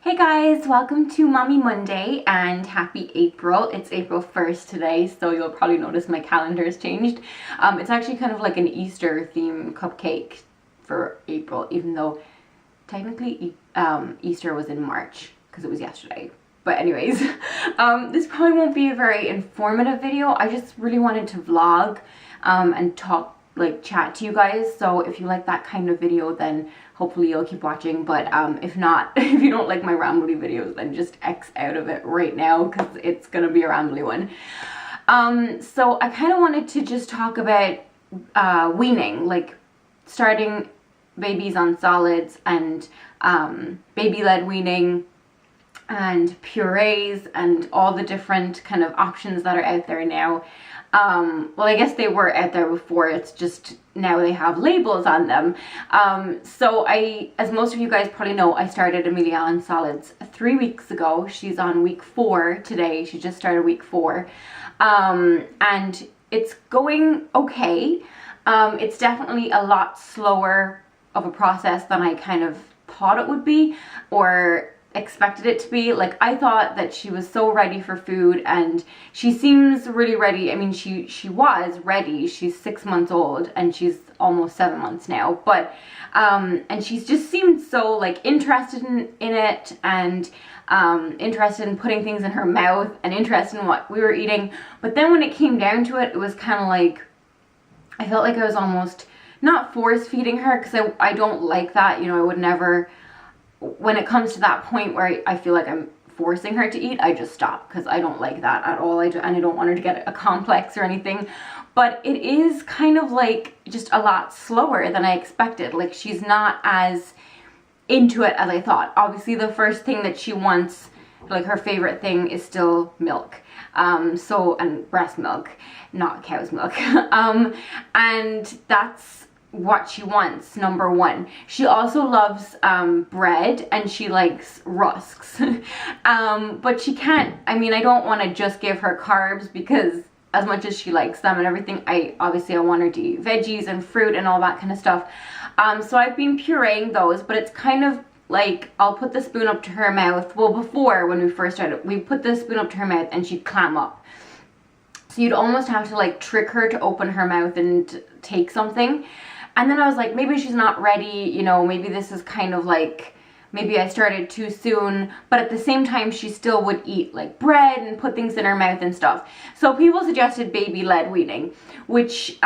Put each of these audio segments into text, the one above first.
Hey guys, welcome to Mommy Monday and happy April. It's April 1st today, so you'll probably notice my calendar has changed. It's actually kind of like an Easter theme cupcake for April, even though technically Easter was in March because it was yesterday. But anyways, this probably won't be a very informative video. I just really wanted to vlog and chat to you guys. So if you like that kind of video, then hopefully you'll keep watching. But if not, if you don't like my rambly videos, then just X out of it right now because it's gonna be a rambly one. So I kind of wanted to just talk about weaning, like starting babies on solids and baby led weaning and purees and all the different kind of options that are out there now. Well, I guess they were out there before, it's just now they have labels on them. So as most of you guys probably know, I started Amelia on solids 3 weeks ago. She's on week 4 today. She just started week 4. And it's going okay. It's definitely a lot slower of a process than I kind of thought it would be or expected it to be. Like, I thought that she was so ready for food, and she seems really ready. I mean, she was ready. She's 6 months old and she's almost 7 months now, but and she's just seemed so like interested in it and interested in putting things in her mouth and interested in what we were eating. But then when it came down to it, it was kind of like I felt like I was almost not force feeding her, because I don't like that, you know. I would never, when it comes to that point where I feel like I'm forcing her to eat, I just stop, because I don't like that at all. And I don't want her to get a complex or anything. But it is kind of like just a lot slower than I expected. Like, she's not as into it as I thought. Obviously, the first thing that she wants, like her favorite thing, is still milk. And breast milk, not cow's milk. And that's what she wants, number one. She also loves bread, and she likes rusks. But she can't, I mean, I don't want to just give her carbs, because as much as she likes them and everything, I want her to eat veggies and fruit and all that kind of stuff. So I've been pureeing those, but it's kind of like, I'll put the spoon up to her mouth. Well, before, when we first started, we put the spoon up to her mouth and she'd clam up. So you'd almost have to like trick her to open her mouth and take something. And then I was like, maybe she's not ready, you know, maybe this is kind of like, maybe I started too soon. But at the same time, she still would eat like bread and put things in her mouth and stuff. So people suggested baby led weaning, which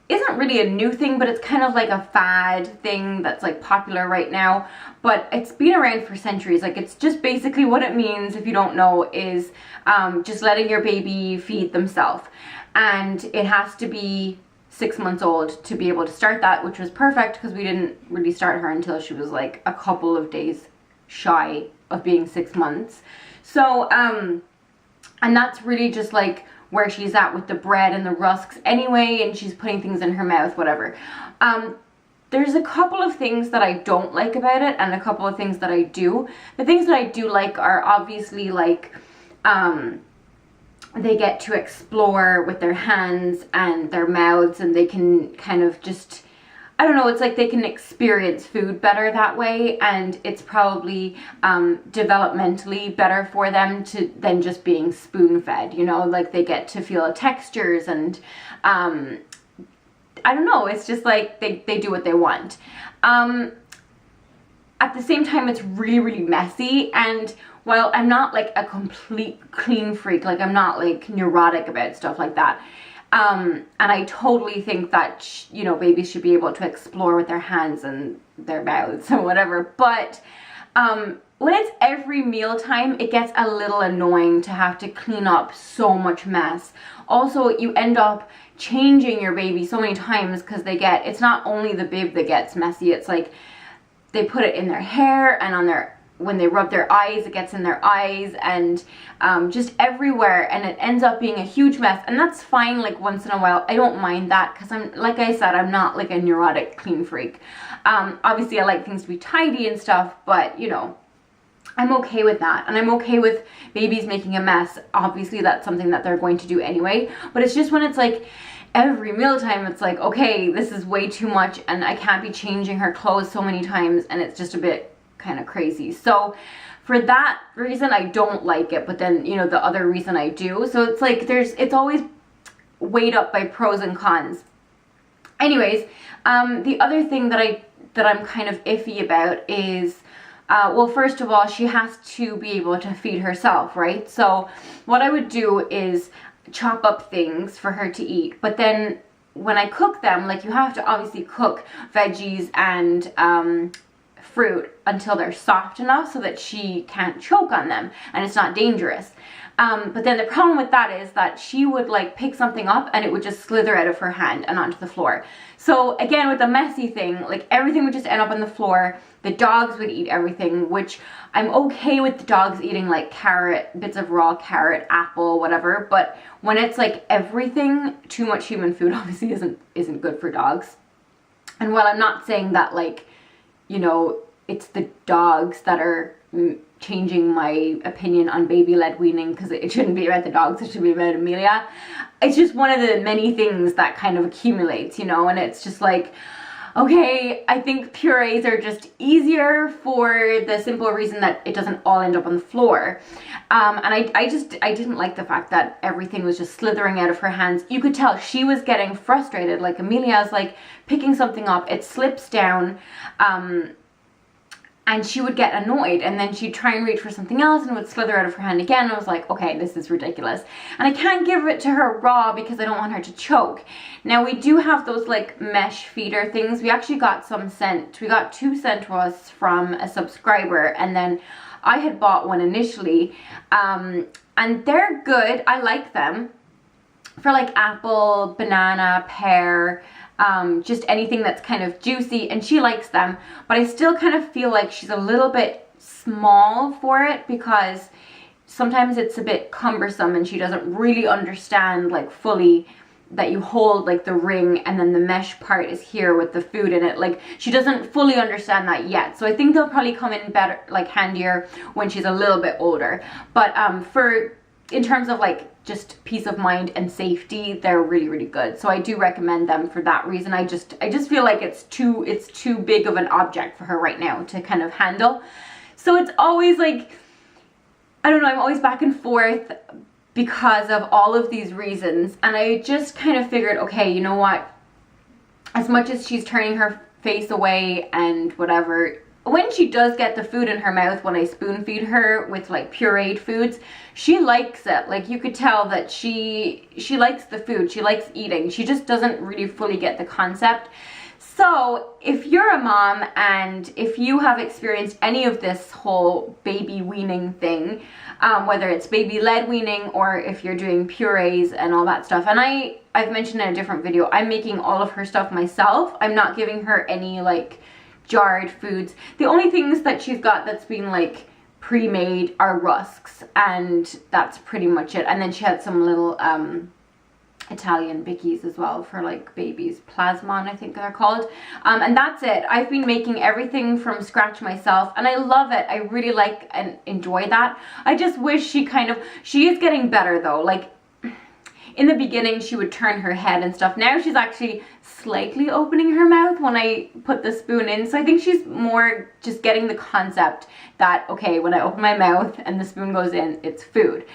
isn't really a new thing, but it's kind of like a fad thing that's like popular right now. But it's been around for centuries. Like, it's just basically what it means, if you don't know, is just letting your baby feed themselves. And it has to be 6 months old to be able to start that, which was perfect, because we didn't really start her until she was like a couple of days shy of being 6 months. So and that's really just like where she's at with the bread and the rusks anyway, and she's putting things in her mouth, whatever. There's a couple of things that I don't like about it, and a couple of things that I do. The things that I do like are obviously like they get to explore with their hands and their mouths, and they can kind of just, I don't know, it's like they can experience food better that way, and it's probably developmentally better for them than just being spoon fed, you know. Like, they get to feel textures, and I don't know, it's just like they do what they want. At the same time, it's really, really messy. And while I'm not like a complete clean freak, like I'm not like neurotic about stuff like that, and I totally think that, you know, babies should be able to explore with their hands and their mouths and whatever. But when it's every mealtime, it gets a little annoying to have to clean up so much mess. Also, you end up changing your baby so many times, because it's not only the bib that gets messy, it's like they put it in their hair, and when they rub their eyes, it gets in their eyes, and just everywhere, and it ends up being a huge mess. And that's fine, like, once in a while. I don't mind that, because like I said, I'm not like a neurotic clean freak. Obviously I like things to be tidy and stuff, but you know, I'm okay with that, and I'm okay with babies making a mess. Obviously that's something that they're going to do anyway, but it's just when it's like every mealtime, it's like, okay, this is way too much, and I can't be changing her clothes so many times, and it's just a bit kind of crazy. So for that reason, I don't like it, but then, you know, the other reason I do. So it's like it's always weighed up by pros and cons. Anyways, the other thing that I'm kind of iffy about is, well, first of all, she has to be able to feed herself, right? So what I would do is chop up things for her to eat, but then when I cook them, like, you have to obviously cook veggies and fruit until they're soft enough so that she can't choke on them and it's not dangerous. But then the problem with that is that she would like pick something up and it would just slither out of her hand and onto the floor. So again, with the messy thing, like, everything would just end up on the floor. The dogs would eat everything, which I'm okay with the dogs eating like carrot, bits of raw carrot, apple, whatever. But when it's like everything, too much human food obviously isn't good for dogs. And while I'm not saying that, like, you know, it's the dogs that are changing my opinion on baby led weaning, because it shouldn't be about the dogs, it should be about Amelia. It's just one of the many things that kind of accumulates, you know, and it's just like, okay, I think purees are just easier for the simple reason that it doesn't all end up on the floor. And I didn't like the fact that everything was just slithering out of her hands. You could tell she was getting frustrated. Like, Amelia's like picking something up, it slips down, and she would get annoyed, and then she'd try and reach for something else and it would slither out of her hand again. I was like, okay, this is ridiculous. And I can't give it to her raw because I don't want her to choke. Now, we do have those like mesh feeder things. We actually got some sent. We got 2 sent to us from a subscriber, and then I had bought one initially. And they're good. I like them for like apple, banana, pear, just anything that's kind of juicy, and she likes them, but I still kind of feel like she's a little bit small for it, because sometimes it's a bit cumbersome and she doesn't really understand like fully that you hold like the ring and then the mesh part is here with the food in it. Like, she doesn't fully understand that yet. So I think they'll probably come in better, like handier, when she's a little bit older. But in terms of like just peace of mind and safety, they're really, really good. So I do recommend them for that reason. I just feel like it's too big of an object for her right now to kind of handle. So it's always like, I don't know, I'm always back and forth because of all of these reasons. And I just kind of figured, okay, you know what? As much as she's turning her face away and whatever, when she does get the food in her mouth, when I spoon feed her with like pureed foods, she likes it. Like, you could tell that she likes the food, she likes eating. She just doesn't really fully get the concept. So if you're a mom and if you have experienced any of this whole baby weaning thing, whether it's baby led weaning or if you're doing purees and all that stuff, and I've mentioned in a different video, I'm making all of her stuff myself. I'm not giving her any like jarred foods. The only things that she's got that's been like pre-made are rusks, and that's pretty much it. And then she had some little Italian bickies as well for like babies, plasmon I think they're called, and that's it. I've been making everything from scratch myself, and I love it. I really like and enjoy that. I just wish she is getting better though. Like, in the beginning she would turn her head and stuff. Now she's actually slightly opening her mouth when I put the spoon in. So I think she's more just getting the concept that, okay, when I open my mouth and the spoon goes in, it's food.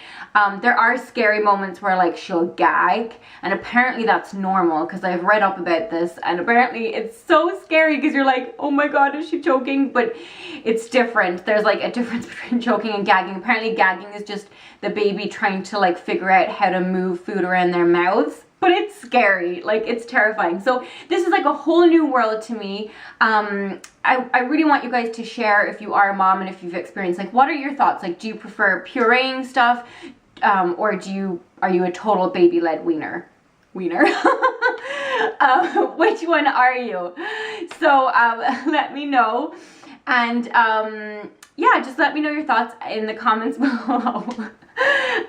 There are scary moments where like she'll gag, and apparently that's normal because I've read up about this, and apparently it's so scary because you're like, oh my god, is she choking? But it's different. There's like a difference between choking and gagging. Apparently gagging is just the baby trying to like figure out how to move food around their mouths. But it's scary, like it's terrifying. So this is like a whole new world to me. I really want you guys to share if you are a mom and if you've experienced, like, what are your thoughts? Like, do you prefer pureeing stuff, or are you a total baby led wiener? Which one are you? So let me know, and yeah, just let me know your thoughts in the comments below.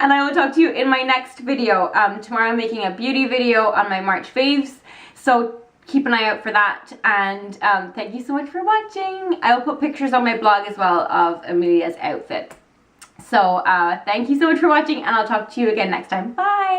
And I will talk to you in my next video. Tomorrow I'm making a beauty video on my March faves, so keep an eye out for that. And thank you so much for watching. I will put pictures on my blog as well of Amelia's outfit. So thank you so much for watching, and I'll talk to you again next time. Bye!